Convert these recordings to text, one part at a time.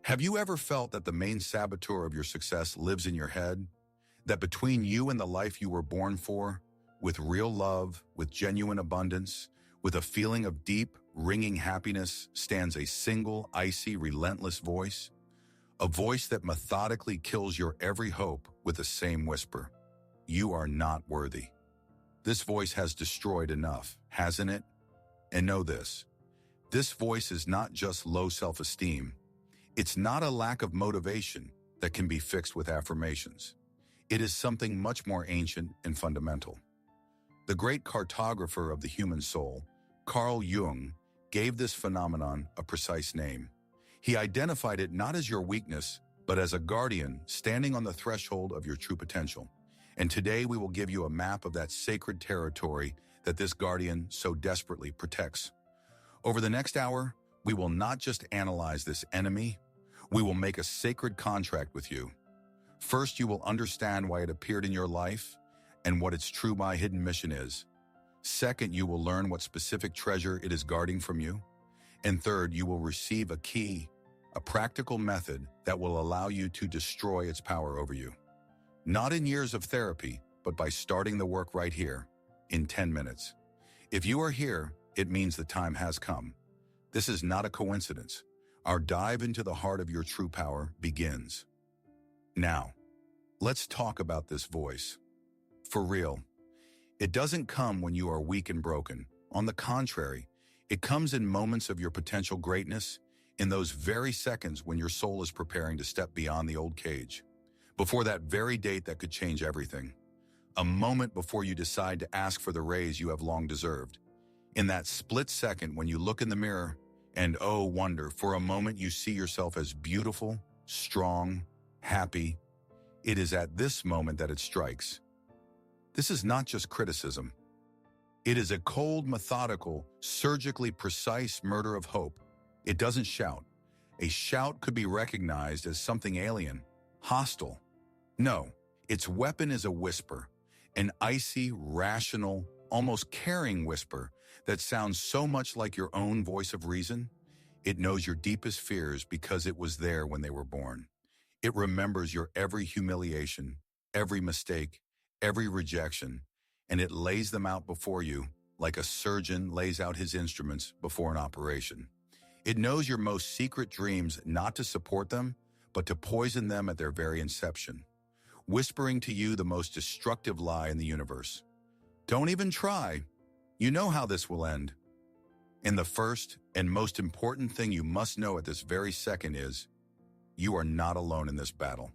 Have you ever felt that the main saboteur of your success lives in your head? That between you and the life you were born for, with real love, with genuine abundance, with a feeling of deep, ringing happiness, stands a single, icy, relentless voice? A voice that methodically kills your every hope with the same whisper. You are not worthy. This voice has destroyed enough, hasn't it? And know this. This voice is not just low self-esteem. It's not a lack of motivation that can be fixed with affirmations. It is something much more ancient and fundamental. The great cartographer of the human soul, Carl Jung, gave this phenomenon a precise name. He identified it not as your weakness, but as a guardian standing on the threshold of your true potential. And today we will give you a map of that sacred territory that this guardian so desperately protects. Over the next hour, we will not just analyze this enemy, we will make a sacred contract with you. First, you will understand why it appeared in your life and what its true hidden mission is. Second, you will learn what specific treasure it is guarding from you. And third, you will receive a key, a practical method that will allow you to destroy its power over you. Not in years of therapy, but by starting the work right here, in 10 minutes. If you are here, it means the time has come. This is not a coincidence. Our dive into the heart of your true power begins. Now, let's talk about this voice. For real, it doesn't come when you are weak and broken. On the contrary, it comes in moments of your potential greatness, in those very seconds when your soul is preparing to step beyond the old cage. Before that very date that could change everything. A moment before you decide to ask for the raise you have long deserved. In that split second when you look in the mirror and, oh wonder, for a moment you see yourself as beautiful, strong, happy. It is at this moment that it strikes. This is not just criticism. It is a cold, methodical, surgically precise murder of hope. It doesn't shout. A shout could be recognized as something alien, hostile. No, its weapon is a whisper, an icy, rational, almost caring whisper that sounds so much like your own voice of reason. It knows your deepest fears because it was there when they were born. It remembers your every humiliation, every mistake, every rejection, and it lays them out before you like a surgeon lays out his instruments before an operation. It knows your most secret dreams not to support them, but to poison them at their very inception, whispering to you the most destructive lie in the universe. Don't even try. You know how this will end. And the first and most important thing you must know at this very second is, you are not alone in this battle.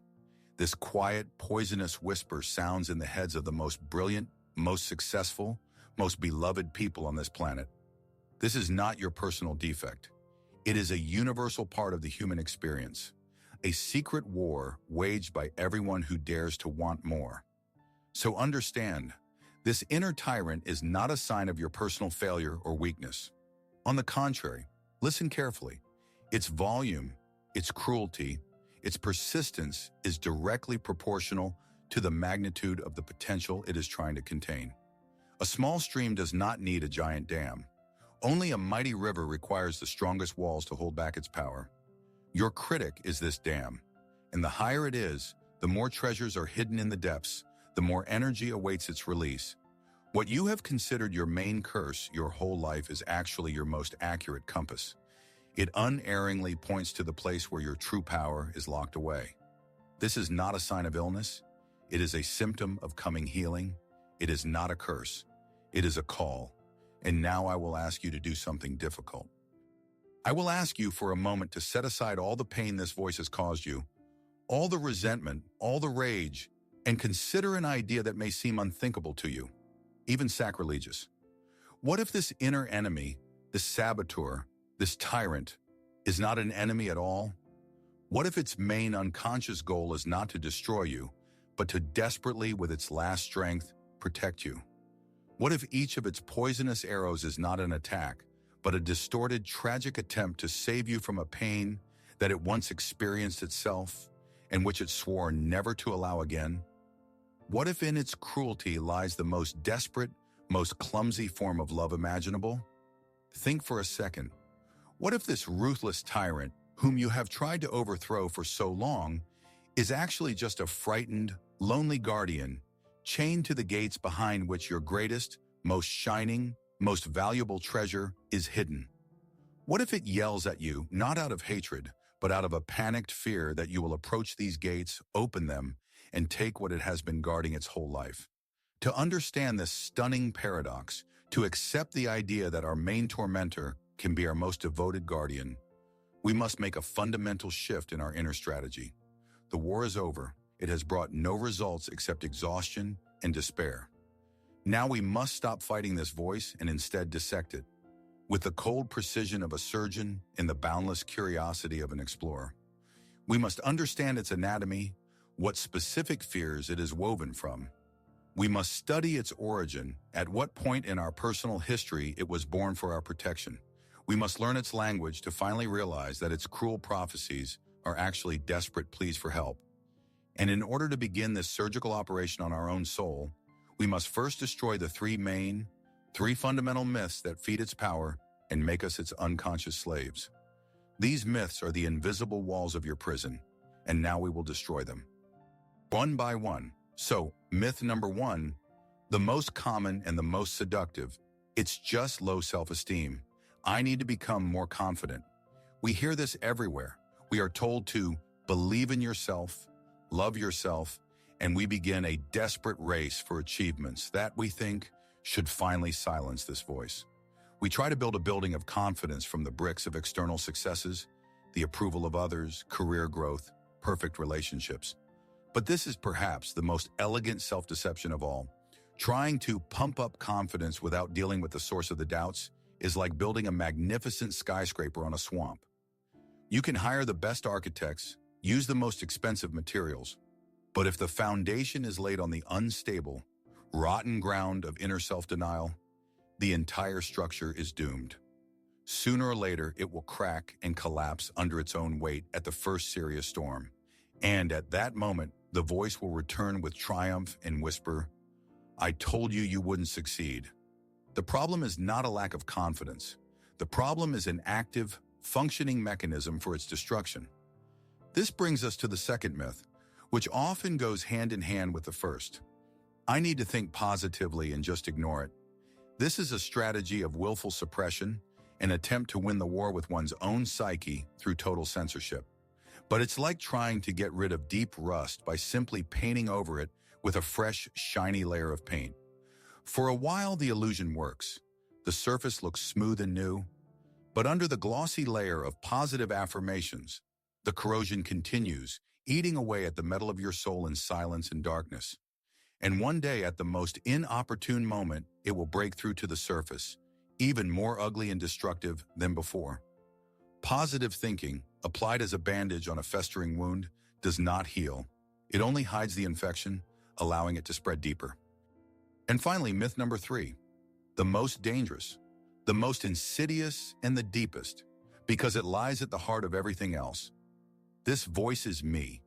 This quiet, poisonous whisper sounds in the heads of the most brilliant, most successful, most beloved people on this planet. This is not your personal defect. It is a universal part of the human experience, a secret war waged by everyone who dares to want more. So understand, this inner tyrant is not a sign of your personal failure or weakness. On the contrary, listen carefully. Its volume, its cruelty, its persistence is directly proportional to the magnitude of the potential it is trying to contain. A small stream does not need a giant dam. Only a mighty river requires the strongest walls to hold back its power. Your critic is this dam, and the higher it is, the more treasures are hidden in the depths, the more energy awaits its release. What you have considered your main curse your whole life is actually your most accurate compass. It unerringly points to the place where your true power is locked away. This is not a sign of illness. It is a symptom of coming healing. It is not a curse. It is a call. And now I will ask you to do something difficult. I will ask you for a moment to set aside all the pain this voice has caused you, all the resentment, all the rage, and consider an idea that may seem unthinkable to you, even sacrilegious. What if this inner enemy, this saboteur, this tyrant, is not an enemy at all? What if its main unconscious goal is not to destroy you, but to desperately, with its last strength, protect you? What if each of its poisonous arrows is not an attack, but a distorted, tragic attempt to save you from a pain that it once experienced itself and which it swore never to allow again? What if in its cruelty lies the most desperate, most clumsy form of love imaginable? Think for a second. What if this ruthless tyrant, whom you have tried to overthrow for so long, is actually just a frightened, lonely guardian chained to the gates behind which your greatest, most shining, most valuable treasure is hidden. What if it yells at you, not out of hatred, but out of a panicked fear that you will approach these gates, open them, and take what it has been guarding its whole life? To understand this stunning paradox, to accept the idea that our main tormentor can be our most devoted guardian, we must make a fundamental shift in our inner strategy. The war is over. It has brought no results except exhaustion and despair. Now we must stop fighting this voice and instead dissect it, with the cold precision of a surgeon and the boundless curiosity of an explorer. We must understand its anatomy, what specific fears it is woven from. We must study its origin, at what point in our personal history it was born for our protection. We must learn its language to finally realize that its cruel prophecies are actually desperate pleas for help. And in order to begin this surgical operation on our own soul, we must first destroy the three fundamental myths that feed its power and make us its unconscious slaves. These myths are the invisible walls of your prison, and now we will destroy them, one by one. So, myth number 1, the most common and the most seductive, it's just low self-esteem. I need to become more confident. We hear this everywhere. We are told to believe in yourself, love yourself, and we begin a desperate race for achievements that we think should finally silence this voice. We try to build a building of confidence from the bricks of external successes, the approval of others, career growth, perfect relationships. But this is perhaps the most elegant self-deception of all. Trying to pump up confidence without dealing with the source of the doubts is like building a magnificent skyscraper on a swamp. You can hire the best architects, use the most expensive materials, but if the foundation is laid on the unstable, rotten ground of inner self-denial, the entire structure is doomed. Sooner or later, it will crack and collapse under its own weight at the first serious storm. And at that moment, the voice will return with triumph and whisper, "I told you you wouldn't succeed." The problem is not a lack of confidence. The problem is an active, functioning mechanism for its destruction. This brings us to the second myth, which often goes hand in hand with the first. I need to think positively and just ignore it. This is a strategy of willful suppression, an attempt to win the war with one's own psyche through total censorship. But it's like trying to get rid of deep rust by simply painting over it with a fresh, shiny layer of paint. For a while, the illusion works. The surface looks smooth and new, but under the glossy layer of positive affirmations, the corrosion continues, eating away at the metal of your soul in silence and darkness. And one day, at the most inopportune moment, it will break through to the surface, even more ugly and destructive than before. Positive thinking, applied as a bandage on a festering wound, does not heal. It only hides the infection, allowing it to spread deeper. And finally, myth number 3, the most dangerous, the most insidious, and the deepest, because it lies at the heart of everything else. This voice is me.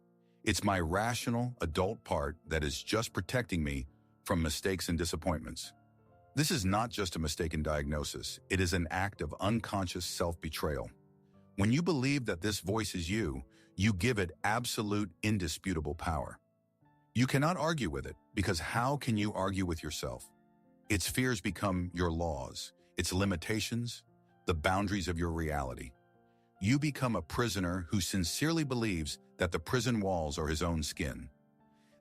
It's my rational, adult part that is just protecting me from mistakes and disappointments. This is not just a mistaken diagnosis. It is an act of unconscious self-betrayal. When you believe that this voice is you, you give it absolute, indisputable power. You cannot argue with it, because how can you argue with yourself? Its fears become your laws, its limitations, the boundaries of your reality. You become a prisoner who sincerely believes that the prison walls are his own skin.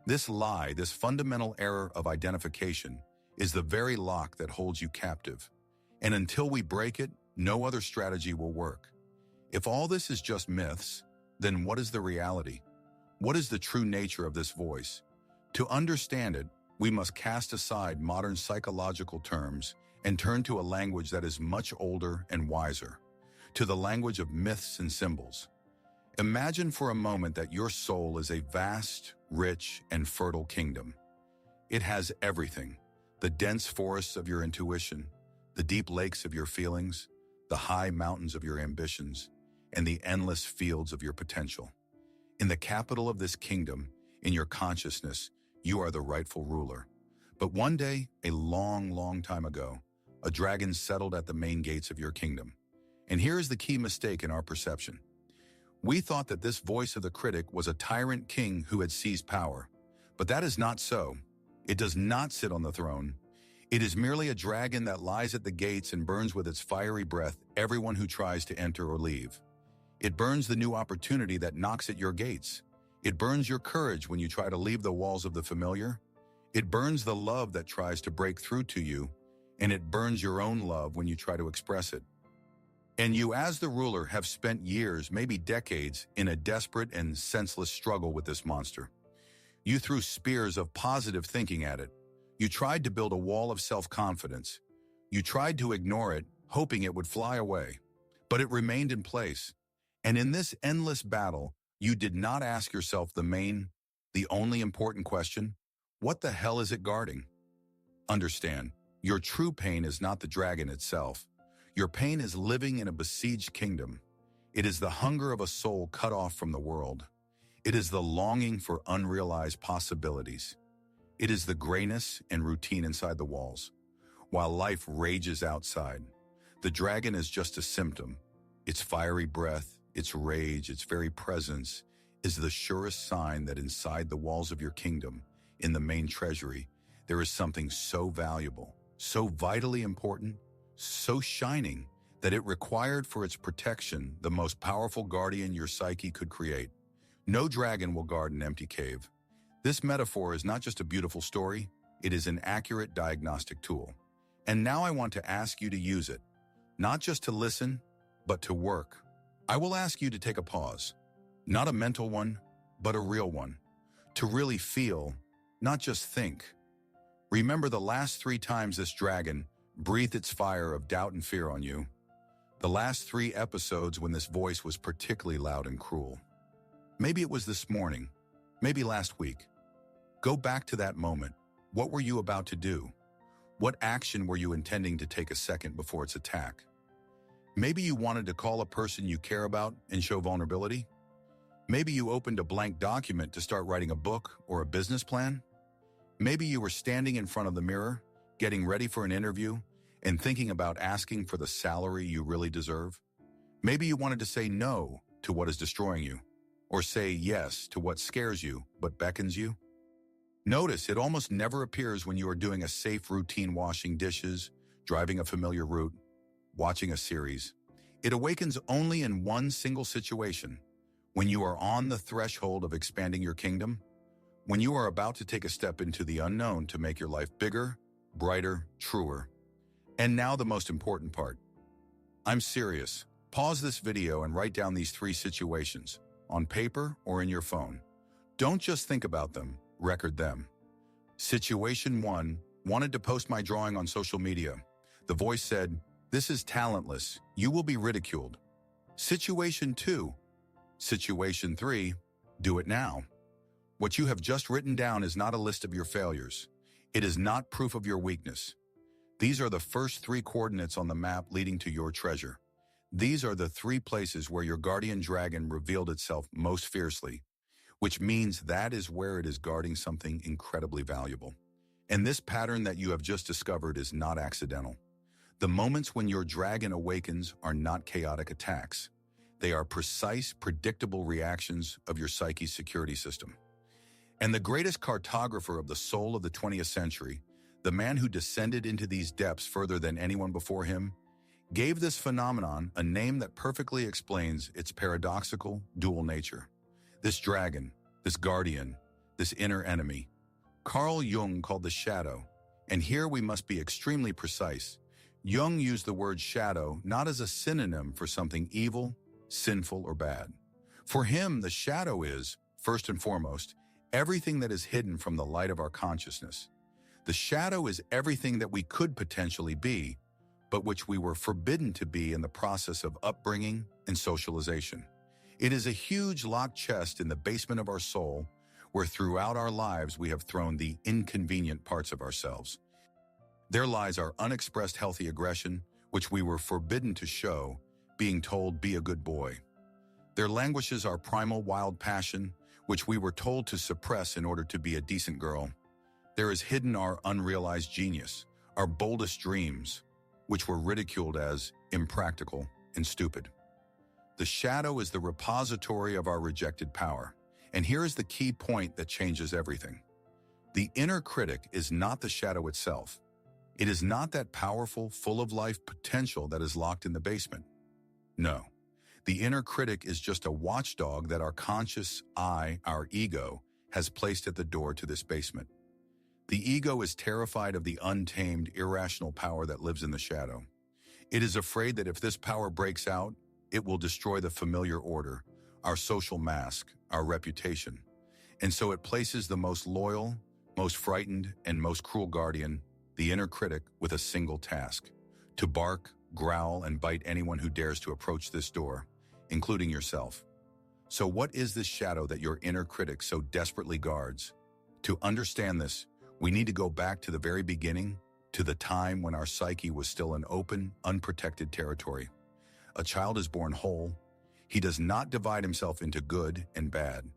This lie, this fundamental error of identification, is the very lock that holds you captive. And until we break it, no other strategy will work. If all this is just myths, then what is the reality? What is the true nature of this voice? To understand it, we must cast aside modern psychological terms and turn to a language that is much older and wiser, to the language of myths and symbols. Imagine for a moment that your soul is a vast, rich, and fertile kingdom. It has everything: the dense forests of your intuition, the deep lakes of your feelings, the high mountains of your ambitions, and the endless fields of your potential. In the capital of this kingdom, in your consciousness, you are the rightful ruler. But one day, a long, long time ago, a dragon settled at the main gates of your kingdom. And here is the key mistake in our perception. We thought that this voice of the critic was a tyrant king who had seized power. But that is not so. It does not sit on the throne. It is merely a dragon that lies at the gates and burns with its fiery breath everyone who tries to enter or leave. It burns the new opportunity that knocks at your gates. It burns your courage when you try to leave the walls of the familiar. It burns the love that tries to break through to you, and it burns your own love when you try to express it. And you, as the ruler, have spent years, maybe decades, in a desperate and senseless struggle with this monster. You threw spears of positive thinking at it. You tried to build a wall of self-confidence. You tried to ignore it, hoping it would fly away. But it remained in place. And in this endless battle, you did not ask yourself the only important question: what the hell is it guarding? Understand, your true pain is not the dragon itself. Your pain is living in a besieged kingdom. It is the hunger of a soul cut off from the world. It is the longing for unrealized possibilities. It is the grayness and routine inside the walls, while life rages outside. The dragon is just a symptom. Its fiery breath, its rage, its very presence is the surest sign that inside the walls of your kingdom, in the main treasury, there is something so valuable, so vitally important, so shining, that it required for its protection the most powerful guardian your psyche could create. No dragon will guard an empty cave. This metaphor is not just a beautiful story, it is an accurate diagnostic tool. And now I want to ask you to use it, not just to listen, but to work. I will ask you to take a pause, not a mental one, but a real one, to really feel, not just think. Remember the last 3 times this dragon breathed its fire of doubt and fear on you. The last 3 episodes when this voice was particularly loud and cruel. Maybe it was this morning, maybe last week. Go back to that moment. What were you about to do? What action were you intending to take a second before its attack? Maybe you wanted to call a person you care about and show vulnerability. Maybe you opened a blank document to start writing a book or a business plan. Maybe you were standing in front of the mirror, getting ready for an interview, and thinking about asking for the salary you really deserve. Maybe you wanted to say no to what is destroying you, or say yes to what scares you but beckons you. Notice it almost never appears when you are doing a safe routine, washing dishes, driving a familiar route, watching a series. It awakens only in one single situation: when you are on the threshold of expanding your kingdom, when you are about to take a step into the unknown to make your life bigger, brighter, truer. And now the most important part. I'm serious. Pause this video and write down these 3 situations, on paper or in your phone. Don't just think about them, record them. Situation 1, wanted to post my drawing on social media. The voice said, "This is talentless, you will be ridiculed." Situation 2, Situation 3, do it now. What you have just written down is not a list of your failures. It is not proof of your weakness. These are the first 3 coordinates on the map leading to your treasure. These are the 3 places where your guardian dragon revealed itself most fiercely, which means that is where it is guarding something incredibly valuable. And this pattern that you have just discovered is not accidental. The moments when your dragon awakens are not chaotic attacks. They are precise, predictable reactions of your psyche's security system. And the greatest cartographer of the soul of the 20th century, the man who descended into these depths further than anyone before him, gave this phenomenon a name that perfectly explains its paradoxical, dual nature. This dragon, this guardian, this inner enemy, Carl Jung called the shadow. And here we must be extremely precise. Jung used the word shadow not as a synonym for something evil, sinful, or bad. For him, the shadow is, first and foremost, everything that is hidden from the light of our consciousness. The shadow is everything that we could potentially be, but which we were forbidden to be in the process of upbringing and socialization. It is a huge locked chest in the basement of our soul, where throughout our lives we have thrown the inconvenient parts of ourselves. There lies our unexpressed healthy aggression, which we were forbidden to show, being told, "Be a good boy." There languishes our primal wild passion, which we were told to suppress in order to be a decent girl. There is hidden our unrealized genius, our boldest dreams, which were ridiculed as impractical and stupid. The shadow is the repository of our rejected power. And here is the key point that changes everything. The inner critic is not the shadow itself. It is not that powerful, full of life potential that is locked in the basement. No. The inner critic is just a watchdog that our conscious I, our ego, has placed at the door to this basement. The ego is terrified of the untamed, irrational power that lives in the shadow. It is afraid that if this power breaks out, it will destroy the familiar order, our social mask, our reputation. And so it places the most loyal, most frightened, and most cruel guardian, the inner critic, with a single task: to bark, growl, and bite anyone who dares to approach this door, including yourself. So what is this shadow that your inner critic so desperately guards? To understand this, we need to go back to the very beginning, to the time when our psyche was still an open, unprotected territory. A child is born whole. He does not divide himself into good and bad.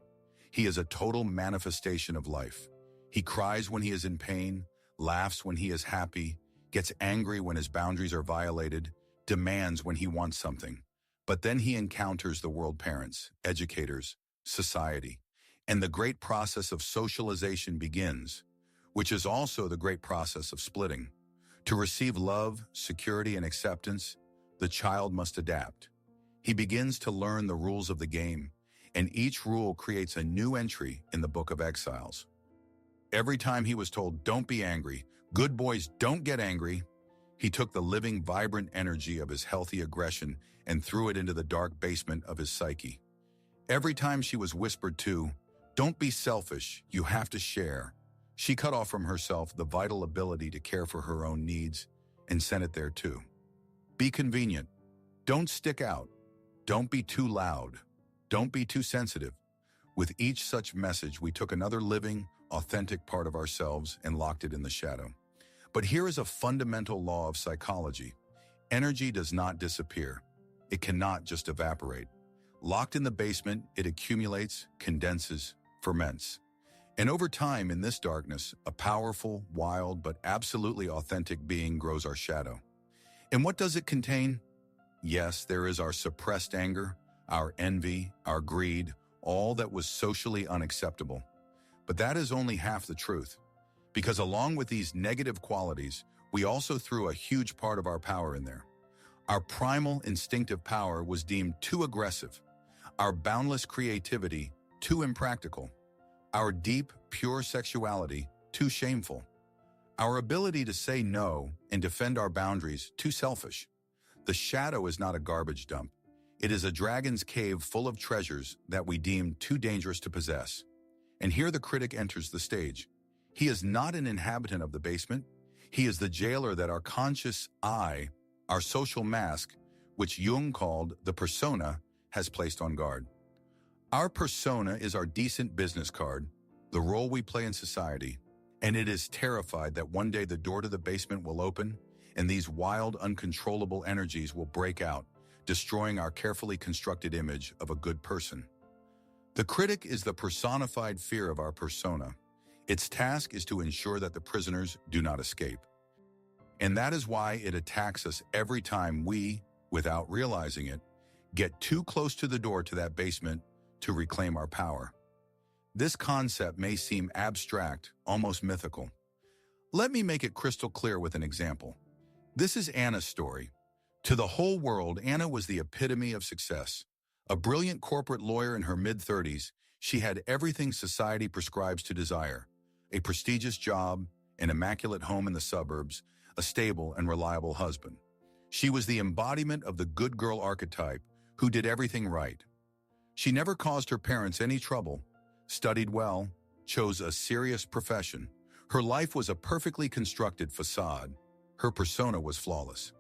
He is a total manifestation of life. He cries when he is in pain, laughs when he is happy, gets angry when his boundaries are violated, demands when he wants something. But then he encounters the world, parents, educators, society, and the great process of socialization begins, which is also the great process of splitting. To receive love, security, and acceptance, the child must adapt. He begins to learn the rules of the game, and each rule creates a new entry in the book of exiles. Every time he was told, "Don't be angry, good boys don't get angry," he took the living, vibrant energy of his healthy aggression and threw it into the dark basement of his psyche. Every time she was whispered to, "Don't be selfish, you have to share," she cut off from herself the vital ability to care for her own needs and sent it there too. Be convenient. Don't stick out. Don't be too loud. Don't be too sensitive. With each such message, we took another living, authentic part of ourselves and locked it in the shadow. But here is a fundamental law of psychology. Energy does not disappear. It cannot just evaporate. Locked in the basement, it accumulates, condenses, ferments. And over time, in this darkness, a powerful, wild, but absolutely authentic being grows our shadow. And what does it contain? Yes, there is our suppressed anger, our envy, our greed, all that was socially unacceptable. But that is only half the truth. Because along with these negative qualities, we also threw a huge part of our power in there. Our primal, instinctive power was deemed too aggressive. Our boundless creativity, too impractical. Our deep, pure sexuality, too shameful. Our ability to say no and defend our boundaries, too selfish. The shadow is not a garbage dump. It is a dragon's cave full of treasures that we deem too dangerous to possess. And here the critic enters the stage. He is not an inhabitant of the basement. He is the jailer that our conscious I, our social mask, which Jung called the persona, has placed on guard. Our persona is our decent business card, the role we play in society, and it is terrified that one day the door to the basement will open and these wild, uncontrollable energies will break out, destroying our carefully constructed image of a good person. The critic is the personified fear of our persona. Its task is to ensure that the prisoners do not escape. And that is why it attacks us every time we, without realizing it, get too close to the door to that basement to reclaim our power. This concept may seem abstract, almost mythical. Let me make it crystal clear with an example. This is Anna's story. To the whole world, Anna was the epitome of success. A brilliant corporate lawyer in her mid-30s, she had everything society prescribes to desire: a prestigious job, an immaculate home in the suburbs, a stable and reliable husband. She was the embodiment of the good girl archetype who did everything right. She never caused her parents any trouble, studied well, chose a serious profession. Her life was a perfectly constructed facade. Her persona was flawless.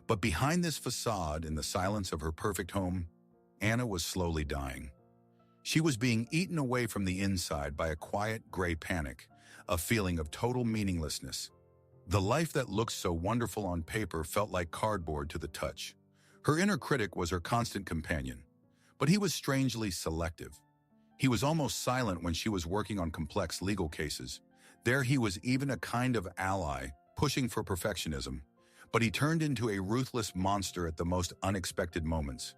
But behind this facade, in the silence of her perfect home, Anna was slowly dying. She was being eaten away from the inside by a quiet, gray panic, a feeling of total meaninglessness. The life that looked so wonderful on paper felt like cardboard to the touch. Her inner critic was her constant companion, but he was strangely selective. He was almost silent when she was working on complex legal cases. There he was even a kind of ally, pushing for perfectionism, but he turned into a ruthless monster at the most unexpected moments.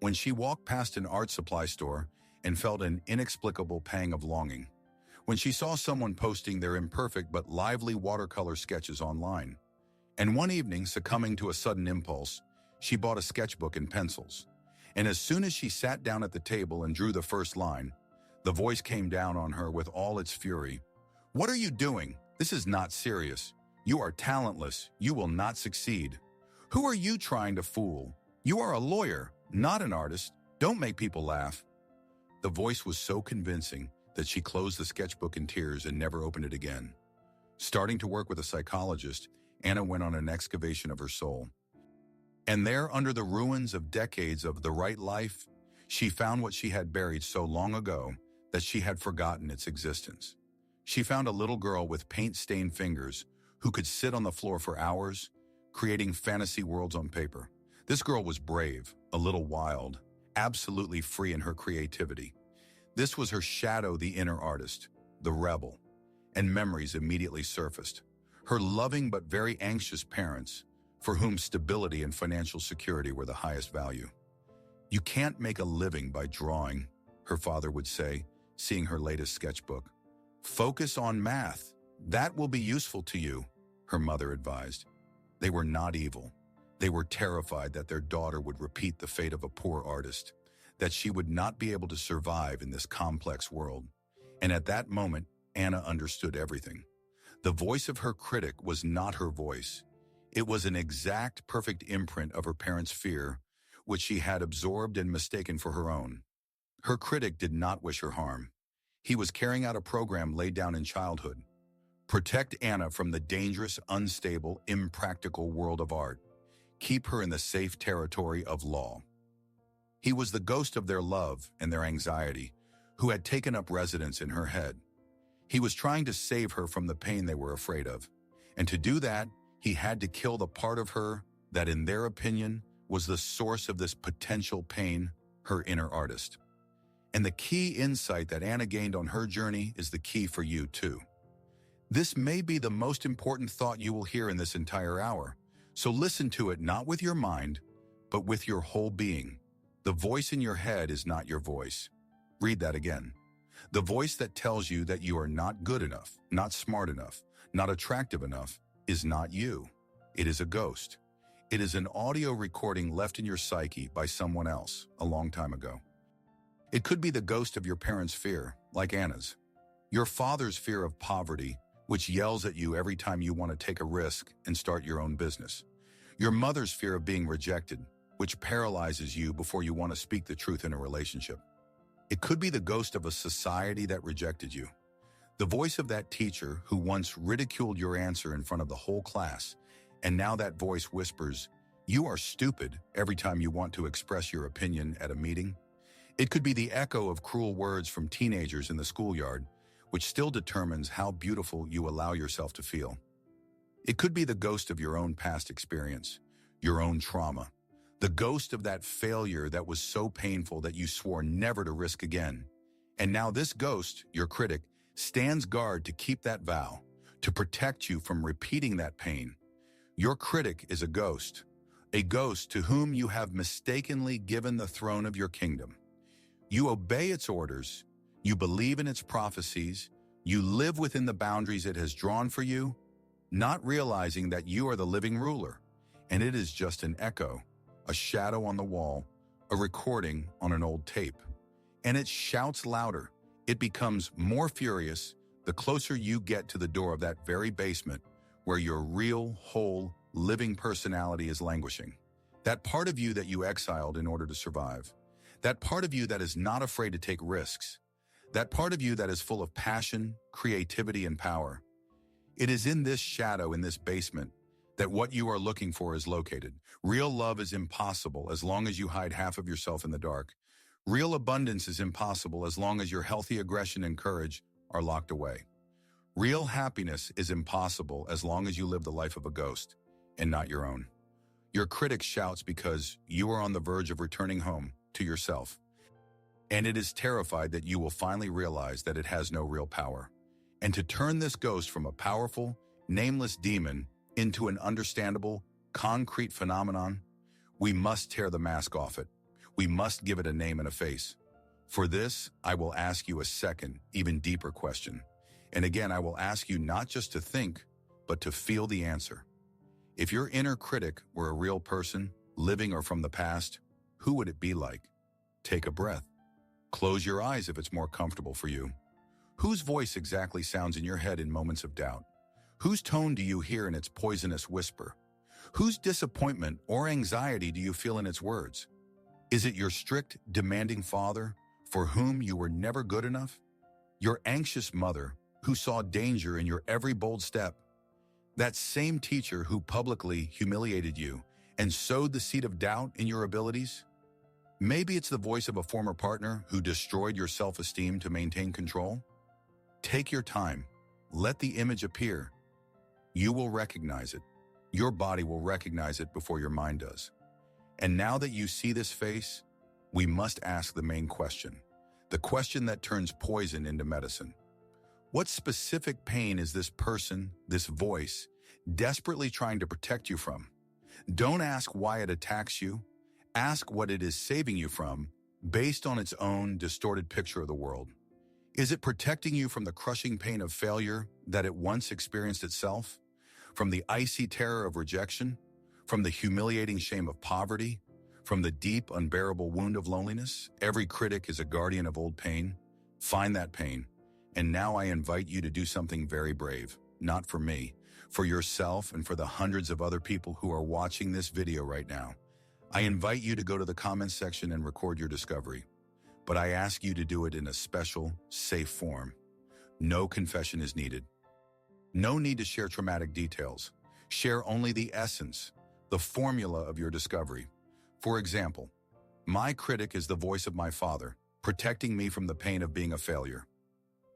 when she walked past an art supply store and felt an inexplicable pang of longing, when she saw someone posting their imperfect but lively watercolor sketches online, and one evening, succumbing to a sudden impulse, she bought a sketchbook and pencils. And as soon as she sat down at the table and drew the first line, the voice came down on her with all its fury. "What are you doing? This is not serious. You are talentless. You will not succeed. Who are you trying to fool? You are a lawyer, not an artist. Don't make people laugh." The voice was so convincing that she closed the sketchbook in tears and never opened it again. Starting to work with a psychologist, Anna went on an excavation of her soul. And there, under the ruins of decades of the right life, she found what she had buried so long ago that she had forgotten its existence. She found a little girl with paint-stained fingers who could sit on the floor for hours, creating fantasy worlds on paper. This girl was brave, a little wild, absolutely free in her creativity. This was her shadow, the inner artist, the rebel. And memories immediately surfaced. Her loving but very anxious parents, for whom stability and financial security were the highest value. "You can't make a living by drawing," her father would say, seeing her latest sketchbook. "Focus on math. That will be useful to you," her mother advised. They were not evil. They were terrified that their daughter would repeat the fate of a poor artist, that she would not be able to survive in this complex world. And at that moment, Anna understood everything. The voice of her critic was not her voice. It was an exact, perfect imprint of her parents' fear, which she had absorbed and mistaken for her own. Her critic did not wish her harm. He was carrying out a program laid down in childhood. Protect Anna from the dangerous, unstable, impractical world of art. Keep her in the safe territory of law. He was the ghost of their love and their anxiety, who had taken up residence in her head. He was trying to save her from the pain they were afraid of. And to do that, he had to kill the part of her that, in their opinion, was the source of this potential pain, her inner artist. And the key insight that Anna gained on her journey is the key for you, too. This may be the most important thought you will hear in this entire hour, so listen to it not with your mind, but with your whole being. The voice in your head is not your voice. Read that again. The voice that tells you that you are not good enough, not smart enough, not attractive enough, is not you. It is a ghost. It is an audio recording left in your psyche by someone else a long time ago. It could be the ghost of your parents' fear, like Anna's. Your father's fear of poverty, which yells at you every time you want to take a risk and start your own business. Your mother's fear of being rejected, which paralyzes you before you want to speak the truth in a relationship. It could be the ghost of a society that rejected you. The voice of that teacher who once ridiculed your answer in front of the whole class, and now that voice whispers, "You are stupid," every time you want to express your opinion at a meeting. It could be the echo of cruel words from teenagers in the schoolyard, which still determines how beautiful you allow yourself to feel. It could be the ghost of your own past experience, your own trauma, the ghost of that failure that was so painful that you swore never to risk again. And now this ghost, your critic, stands guard to keep that vow, to protect you from repeating that pain. Your critic is a ghost to whom you have mistakenly given the throne of your kingdom. You obey its orders, you believe in its prophecies, you live within the boundaries it has drawn for you, not realizing that you are the living ruler, and it is just an echo, a shadow on the wall, a recording on an old tape. And it shouts louder. It becomes more furious the closer you get to the door of that very basement where your real, whole, living personality is languishing. That part of you that you exiled in order to survive. That part of you that is not afraid to take risks. That part of you that is full of passion, creativity, and power. It is in this shadow, in this basement, that what you are looking for is located. Real love is impossible as long as you hide half of yourself in the dark. Real abundance is impossible as long as your healthy aggression and courage are locked away. Real happiness is impossible as long as you live the life of a ghost and not your own. Your critic shouts because you are on the verge of returning home to yourself. And it is terrified that you will finally realize that it has no real power. And to turn this ghost from a powerful, nameless demon into an understandable, concrete phenomenon, we must tear the mask off it. We must give it a name and a face. For this, I will ask you a second, even deeper question. And again, I will ask you not just to think, but to feel the answer. If your inner critic were a real person, living or from the past, who would it be like? Take a breath. Close your eyes if it's more comfortable for you. Whose voice exactly sounds in your head in moments of doubt? Whose tone do you hear in its poisonous whisper? Whose disappointment or anxiety do you feel in its words? Is it your strict, demanding father, for whom you were never good enough? Your anxious mother, who saw danger in your every bold step? That same teacher who publicly humiliated you and sowed the seed of doubt in your abilities? Maybe it's the voice of a former partner who destroyed your self-esteem to maintain control? Take your time. Let the image appear. You will recognize it. Your body will recognize it before your mind does. And now that you see this face, we must ask the main question, the question that turns poison into medicine. What specific pain is this person, this voice, desperately trying to protect you from? Don't ask why it attacks you. Ask what it is saving you from, based on its own distorted picture of the world. Is it protecting you from the crushing pain of failure that it once experienced itself? From the icy terror of rejection? From the humiliating shame of poverty? From the deep, unbearable wound of loneliness? Every critic is a guardian of old pain. Find that pain. And now I invite you to do something very brave, not for me, for yourself and for the hundreds of other people who are watching this video right now. I invite you to go to the comments section and record your discovery. But I ask you to do it in a special, safe form. No confession is needed. No need to share traumatic details. Share only the essence, the formula of your discovery. For example, my critic is the voice of my father, protecting me from the pain of being a failure.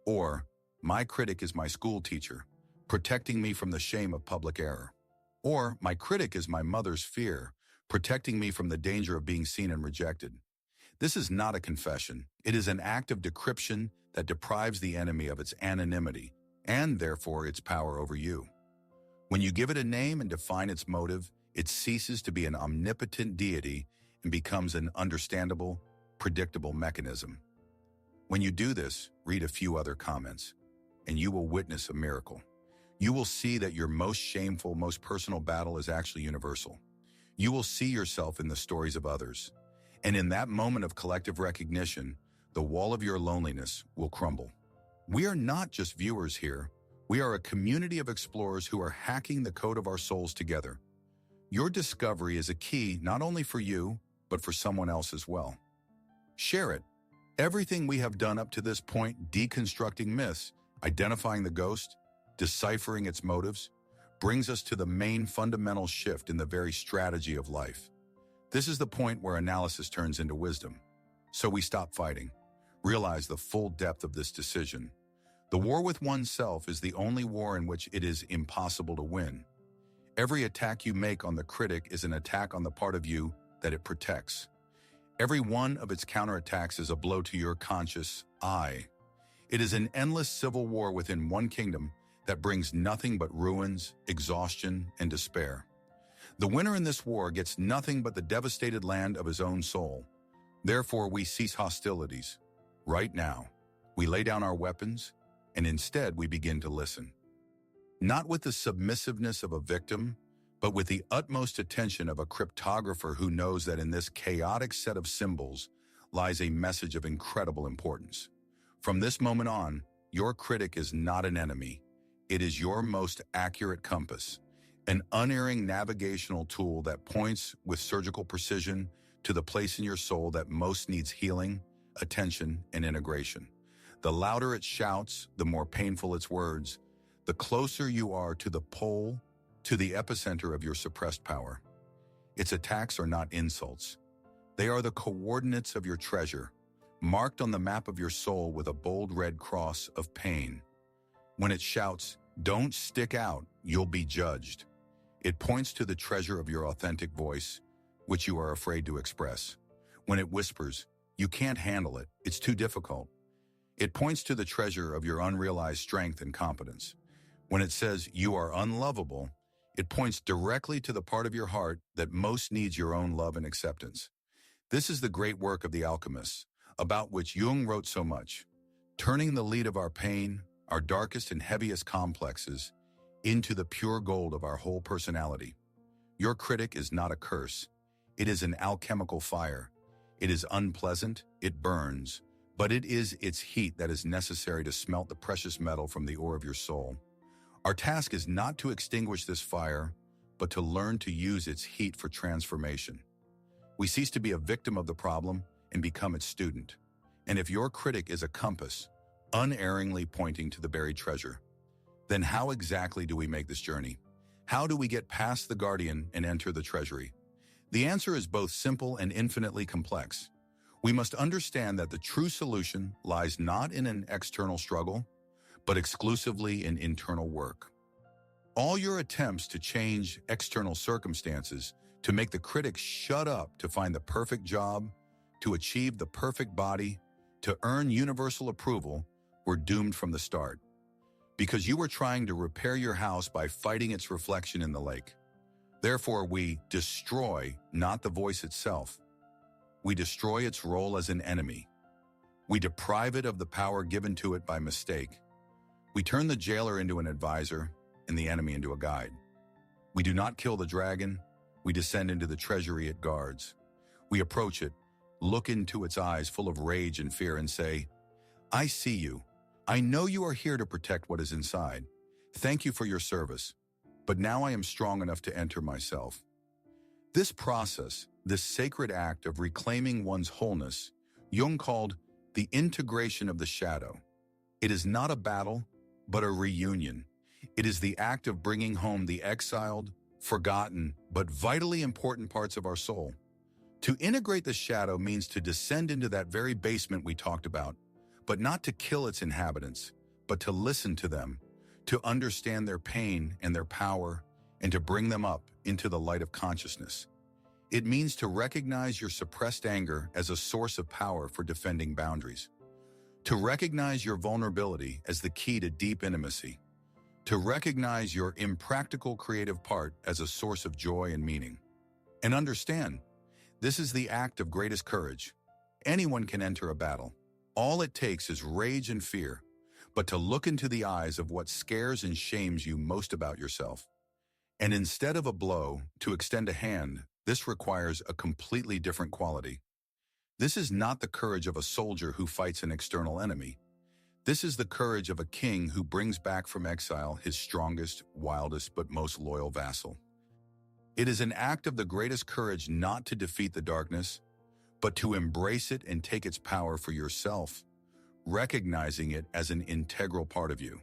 Or, my critic is my school teacher, protecting me from the shame of public error. Or, my critic is my mother's fear, protecting me from the danger of being seen and rejected. This is not a confession. It is an act of decryption that deprives the enemy of its anonymity and therefore its power over you. When you give it a name and define its motive, it ceases to be an omnipotent deity and becomes an understandable, predictable mechanism. When you do this, read a few other comments, and you will witness a miracle. You will see that your most shameful, most personal battle is actually universal. You will see yourself in the stories of others. And in that moment of collective recognition, the wall of your loneliness will crumble. We are not just viewers here. We are a community of explorers who are hacking the code of our souls together. Your discovery is a key not only for you, but for someone else as well. Share it. Everything we have done up to this point, deconstructing myths, identifying the ghost, deciphering its motives, brings us to the main fundamental shift in the very strategy of life. This is the point where analysis turns into wisdom. So we stop fighting. Realize the full depth of this decision. The war with oneself is the only war in which it is impossible to win. Every attack you make on the critic is an attack on the part of you that it protects. Every one of its counterattacks is a blow to your conscious I. It is an endless civil war within one kingdom that brings nothing but ruins, exhaustion, and despair. The winner in this war gets nothing but the devastated land of his own soul. Therefore, we cease hostilities. Right now, we lay down our weapons, and instead we begin to listen. Not with the submissiveness of a victim, but with the utmost attention of a cryptographer who knows that in this chaotic set of symbols lies a message of incredible importance. From this moment on, your critic is not an enemy. It is your most accurate compass, an unerring navigational tool that points with surgical precision to the place in your soul that most needs healing, attention, and integration. The louder it shouts, the more painful its words, the closer you are to the pole, to the epicenter of your suppressed power. Its attacks are not insults. They are the coordinates of your treasure, marked on the map of your soul with a bold red cross of pain. When it shouts, "Don't stick out, you'll be judged," it points to the treasure of your authentic voice, which you are afraid to express. When it whispers, "You can't handle it, it's too difficult," it points to the treasure of your unrealized strength and competence. When it says, "You are unlovable," it points directly to the part of your heart that most needs your own love and acceptance. This is the great work of the alchemists, about which Jung wrote so much, turning the lead of our pain, our darkest and heaviest complexes, into the pure gold of our whole personality. Your critic is not a curse. It is an alchemical fire. It is unpleasant, it burns, but it is its heat that is necessary to smelt the precious metal from the ore of your soul. Our task is not to extinguish this fire, but to learn to use its heat for transformation. We cease to be a victim of the problem and become its student. And if your critic is a compass, unerringly pointing to the buried treasure, then how exactly do we make this journey? How do we get past the guardian and enter the treasury? The answer is both simple and infinitely complex. We must understand that the true solution lies not in an external struggle, but exclusively in internal work. All your attempts to change external circumstances, to make the critic shut up, to find the perfect job, to achieve the perfect body, to earn universal approval, were doomed from the start. Because you were trying to repair your house by fighting its reflection in the lake. Therefore, we destroy not the voice itself. We destroy its role as an enemy. We deprive it of the power given to it by mistake. We turn the jailer into an advisor and the enemy into a guide. We do not kill the dragon. We descend into the treasury it guards. We approach it, look into its eyes full of rage and fear and say, "I see you. I know you are here to protect what is inside. Thank you for your service. But now I am strong enough to enter myself." This process, this sacred act of reclaiming one's wholeness, Jung called the integration of the shadow. It is not a battle, but a reunion. It is the act of bringing home the exiled, forgotten, but vitally important parts of our soul. To integrate the shadow means to descend into that very basement we talked about, but not to kill its inhabitants, but to listen to them, to understand their pain and their power, and to bring them up into the light of consciousness. It means to recognize your suppressed anger as a source of power for defending boundaries, to recognize your vulnerability as the key to deep intimacy, to recognize your impractical creative part as a source of joy and meaning. And understand, this is the act of greatest courage. Anyone can enter a battle. All it takes is rage and fear, but to look into the eyes of what scares and shames you most about yourself. And instead of a blow, to extend a hand, this requires a completely different quality. This is not the courage of a soldier who fights an external enemy. This is the courage of a king who brings back from exile his strongest, wildest, but most loyal vassal. It is an act of the greatest courage not to defeat the darkness, but to embrace it and take its power for yourself, recognizing it as an integral part of you.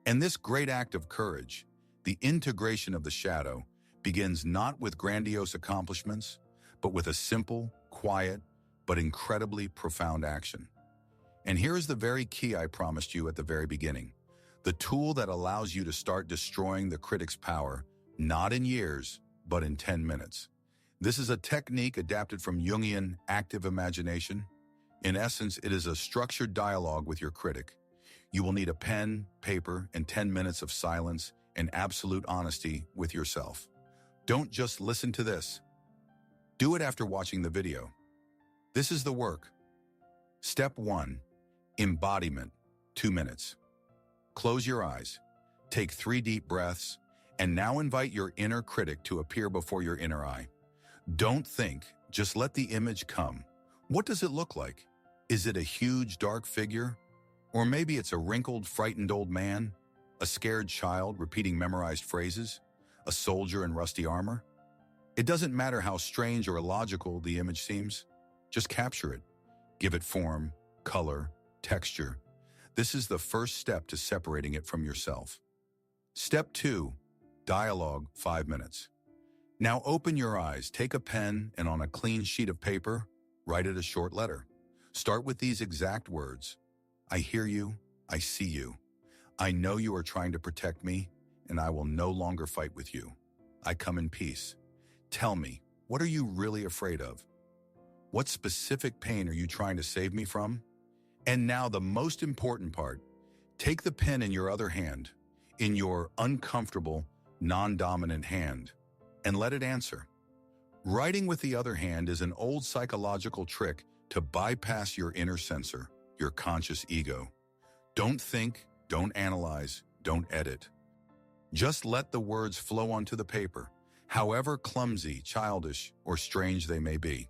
And this great act of courage, the integration of the shadow, begins not with grandiose accomplishments, but with a simple, quiet, but incredibly profound action. And here is the very key I promised you at the very beginning, the tool that allows you to start destroying the critic's power, not in years, but in 10 minutes. This is a technique adapted from Jungian active imagination. In essence, it is a structured dialogue with your critic. You will need a pen, paper, and 10 minutes of silence and absolute honesty with yourself. Don't just listen to this. Do it after watching the video. This is the work. Step 1. Embodiment, 2 minutes. Close your eyes, take 3 deep breaths, and now invite your inner critic to appear before your inner eye. Don't think, just let the image come. What does it look like? Is it a huge, dark figure? Or maybe it's a wrinkled, frightened old man? A scared child repeating memorized phrases? A soldier in rusty armor? It doesn't matter how strange or illogical the image seems. Just capture it. Give it form, color, texture. This is the first step to separating it from yourself. Step 2. Dialogue, 5 minutes. Now open your eyes, take a pen, and on a clean sheet of paper, write it a short letter. Start with these exact words. I hear you. I see you. I know you are trying to protect me, and I will no longer fight with you. I come in peace. Tell me, what are you really afraid of? What specific pain are you trying to save me from? And now the most important part. Take the pen in your other hand, in your uncomfortable, non-dominant hand, and let it answer. Writing with the other hand is an old psychological trick to bypass your inner censor, your conscious ego. Don't think, don't analyze, don't edit. Just let the words flow onto the paper, however clumsy, childish, or strange they may be.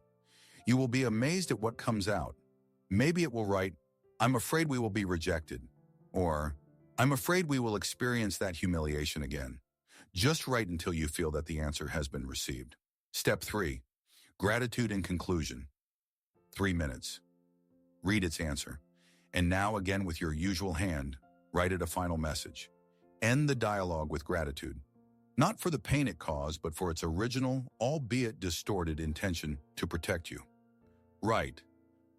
You will be amazed at what comes out. Maybe it will write, "I'm afraid we will be rejected," or "I'm afraid we will experience that humiliation again." Just write until you feel that the answer has been received. Step 3. Gratitude and conclusion. 3 minutes. Read its answer. And now again with your usual hand, write it a final message. End the dialogue with gratitude. Not for the pain it caused, but for its original, albeit distorted intention to protect you. Write,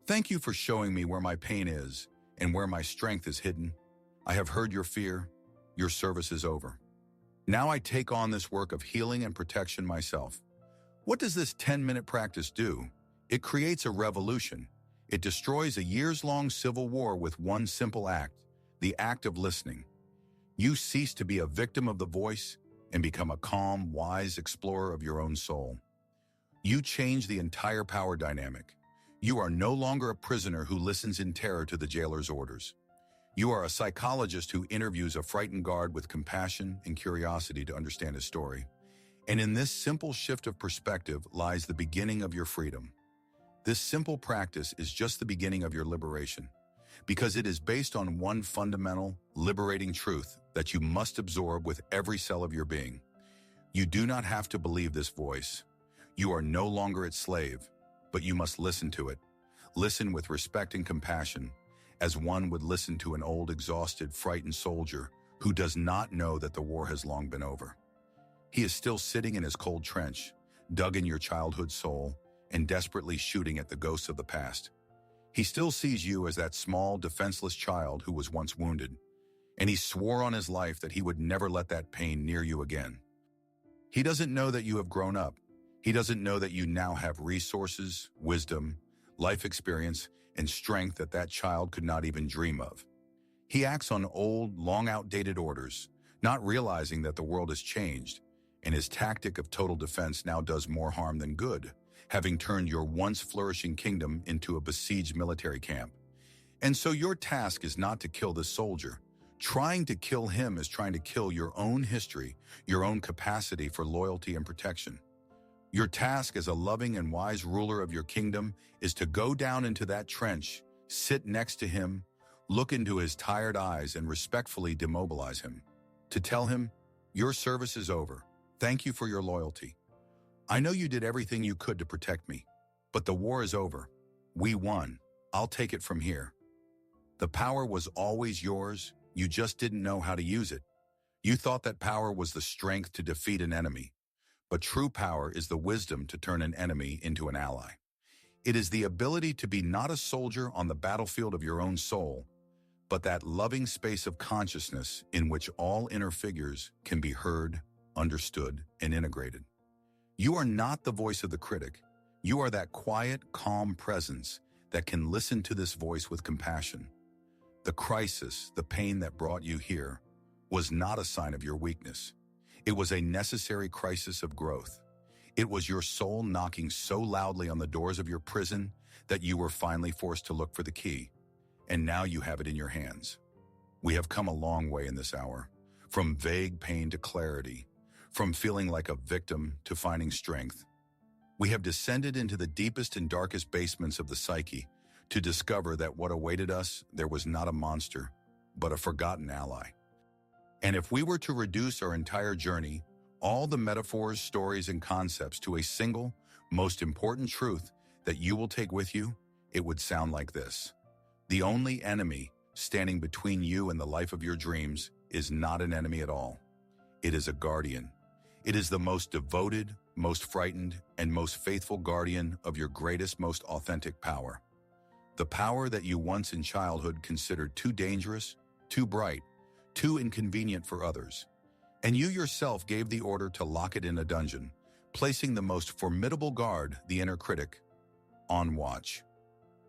"Thank you for showing me where my pain is and where my strength is hidden. I have heard your fear. Your service is over. Now I take on this work of healing and protection myself." What does this 10-minute practice do? It creates a revolution. It destroys a years-long civil war with one simple act, the act of listening. You cease to be a victim of the voice and become a calm, wise explorer of your own soul. You change the entire power dynamic. You are no longer a prisoner who listens in terror to the jailer's orders. You are a psychologist who interviews a frightened guard with compassion and curiosity to understand his story. And in this simple shift of perspective lies the beginning of your freedom. This simple practice is just the beginning of your liberation, because it is based on one fundamental, liberating truth that you must absorb with every cell of your being. You do not have to believe this voice. You are no longer its slave, but you must listen to it. Listen with respect and compassion, as one would listen to an old, exhausted, frightened soldier who does not know that the war has long been over. He is still sitting in his cold trench, dug in your childhood soul, and desperately shooting at the ghosts of the past. He still sees you as that small, defenseless child who was once wounded, and he swore on his life that he would never let that pain near you again. He doesn't know that you have grown up. He doesn't know that you now have resources, wisdom, life experience, and strength that that child could not even dream of. He acts on old, long outdated orders, not realizing that the world has changed, and his tactic of total defense now does more harm than good, having turned your once flourishing kingdom into a besieged military camp. And so your task is not to kill this soldier. Trying to kill him is trying to kill your own history, your own capacity for loyalty and protection. Your task as a loving and wise ruler of your kingdom is to go down into that trench, sit next to him, look into his tired eyes and respectfully demobilize him. To tell him, "Your service is over. Thank you for your loyalty. I know you did everything you could to protect me, but the war is over. We won. I'll take it from here. The power was always yours. You just didn't know how to use it. You thought that power was the strength to defeat an enemy, but true power is the wisdom to turn an enemy into an ally. It is the ability to be not a soldier on the battlefield of your own soul, but that loving space of consciousness in which all inner figures can be heard, understood, and integrated. You are not the voice of the critic. You are that quiet, calm presence that can listen to this voice with compassion. The crisis, the pain that brought you here, was not a sign of your weakness. It was a necessary crisis of growth. It was your soul knocking so loudly on the doors of your prison that you were finally forced to look for the key. And now you have it in your hands. We have come a long way in this hour, from vague pain to clarity, from feeling like a victim to finding strength. We have descended into the deepest and darkest basements of the psyche to discover that what awaited us, there was not a monster, but a forgotten ally. And if we were to reduce our entire journey, all the metaphors, stories, and concepts to a single, most important truth that you will take with you, it would sound like this. The only enemy standing between you and the life of your dreams is not an enemy at all. It is a guardian. It is the most devoted, most frightened, and most faithful guardian of your greatest, most authentic power. The power that you once in childhood considered too dangerous, too bright, too inconvenient for others. And you yourself gave the order to lock it in a dungeon, placing the most formidable guard, the inner critic, on watch.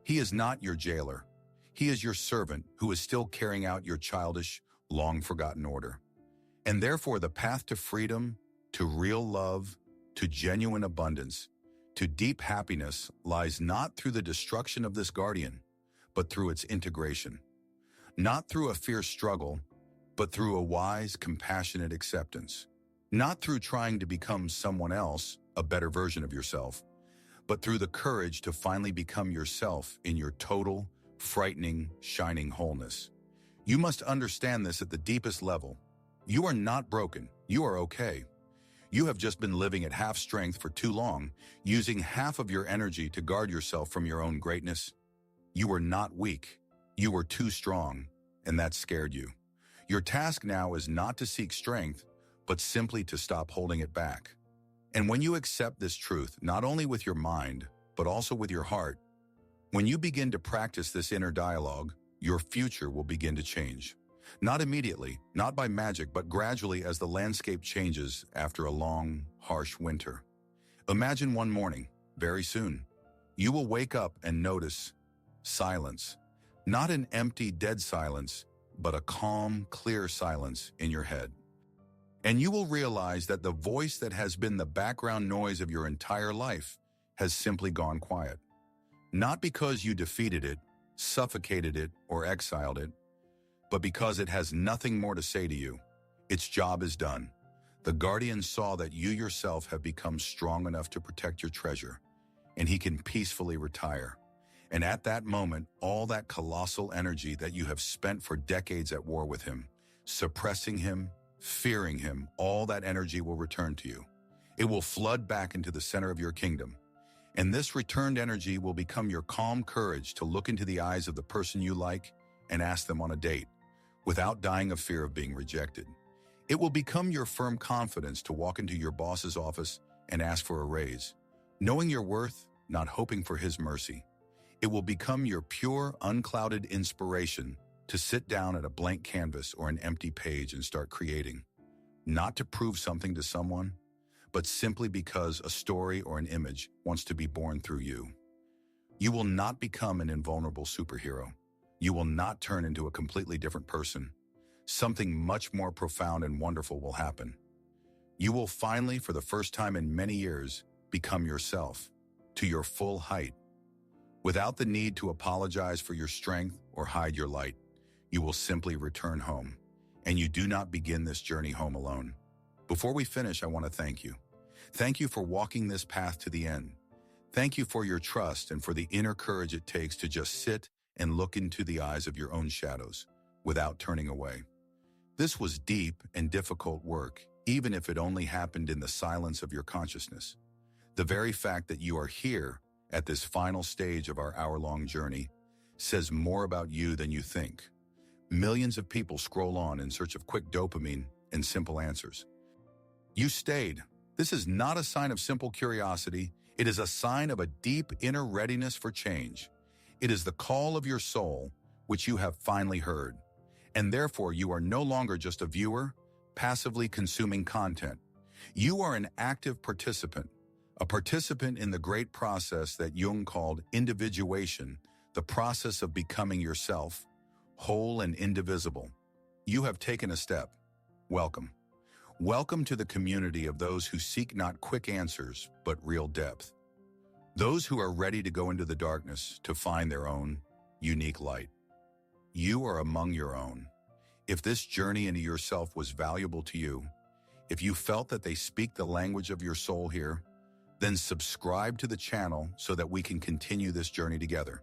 He is not your jailer. He is your servant who is still carrying out your childish, long-forgotten order. And therefore the path to freedom, to real love, to genuine abundance to deep happiness lies not through the destruction of this guardian, but through its integration. Not through a fierce struggle, but through a wise, compassionate acceptance. Not through trying to become someone else, a better version of yourself, but through the courage to finally become yourself in your total, frightening, shining wholeness. You must understand this at the deepest level. You are not broken. You are okay. You have just been living at half strength for too long, using half of your energy to guard yourself from your own greatness. You were not weak. You were too strong, and that scared you. Your task now is not to seek strength, but simply to stop holding it back. And when you accept this truth, not only with your mind, but also with your heart, when you begin to practice this inner dialogue, your future will begin to change. Not immediately, not by magic, but gradually as the landscape changes after a long, harsh winter. Imagine one morning, very soon, you will wake up and notice silence. Not an empty, dead silence, but a calm, clear silence in your head. And you will realize that the voice that has been the background noise of your entire life has simply gone quiet. Not because you defeated it, suffocated it, or exiled it, but because it has nothing more to say to you. Its job is done. The guardian saw that you yourself have become strong enough to protect your treasure, and he can peacefully retire. And at that moment, all that colossal energy that you have spent for decades at war with him, suppressing him, fearing him, all that energy will return to you. It will flood back into the center of your kingdom. And this returned energy will become your calm courage to look into the eyes of the person you like and ask them on a date, without dying of fear of being rejected. It will become your firm confidence to walk into your boss's office and ask for a raise, knowing your worth, not hoping for his mercy. It will become your pure, unclouded inspiration to sit down at a blank canvas or an empty page and start creating, not to prove something to someone, but simply because a story or an image wants to be born through you. You will not become an invulnerable superhero. You will not turn into a completely different person. Something much more profound and wonderful will happen. You will finally, for the first time in many years, become yourself, to your full height. Without the need to apologize for your strength or hide your light, you will simply return home. And you do not begin this journey home alone. Before we finish, I want to thank you. Thank you for walking this path to the end. Thank you for your trust and for the inner courage it takes to just sit and look into the eyes of your own shadows without turning away. This was deep and difficult work, even if it only happened in the silence of your consciousness. The very fact that you are here at this final stage of our hour-long journey says more about you than you think. Millions of people scroll on in search of quick dopamine and simple answers. You stayed. This is not a sign of simple curiosity. It is a sign of a deep inner readiness for change. It is the call of your soul, which you have finally heard. And therefore, you are no longer just a viewer, passively consuming content. You are an active participant, a participant in the great process that Jung called individuation, the process of becoming yourself, whole and indivisible. You have taken a step. Welcome. Welcome to the community of those who seek not quick answers, but real depth. Those who are ready to go into the darkness to find their own unique light. You are among your own. If this journey into yourself was valuable to you, if you felt that they speak the language of your soul here, then subscribe to the channel so that we can continue this journey together.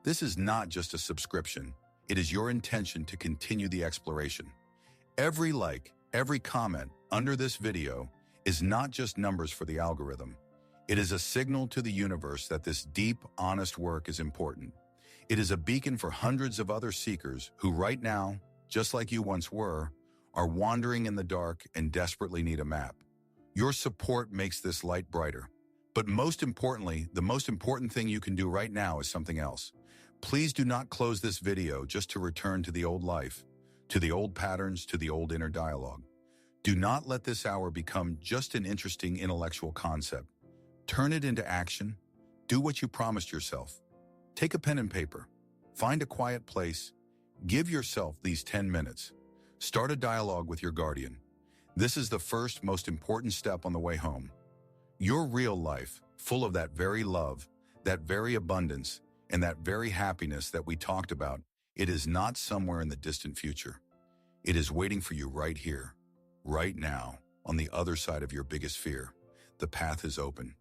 This is not just a subscription. It is your intention to continue the exploration. Every like, every comment under this video is not just numbers for the algorithm. It is a signal to the universe that this deep, honest work is important. It is a beacon for hundreds of other seekers who right now, just like you once were, are wandering in the dark and desperately need a map. Your support makes this light brighter. But most importantly, the most important thing you can do right now is something else. Please do not close this video just to return to the old life, to the old patterns, to the old inner dialogue. Do not let this hour become just an interesting intellectual concept. Turn it into action. Do what you promised yourself. Take a pen and paper. Find a quiet place. Give yourself these 10 minutes. Start a dialogue with your guardian. This is the first, most important step on the way home. Your real life, full of that very love, that very abundance, and that very happiness that we talked about. It is not somewhere in the distant future. It is waiting for you right here, right now, on the other side of your biggest fear. The path is open.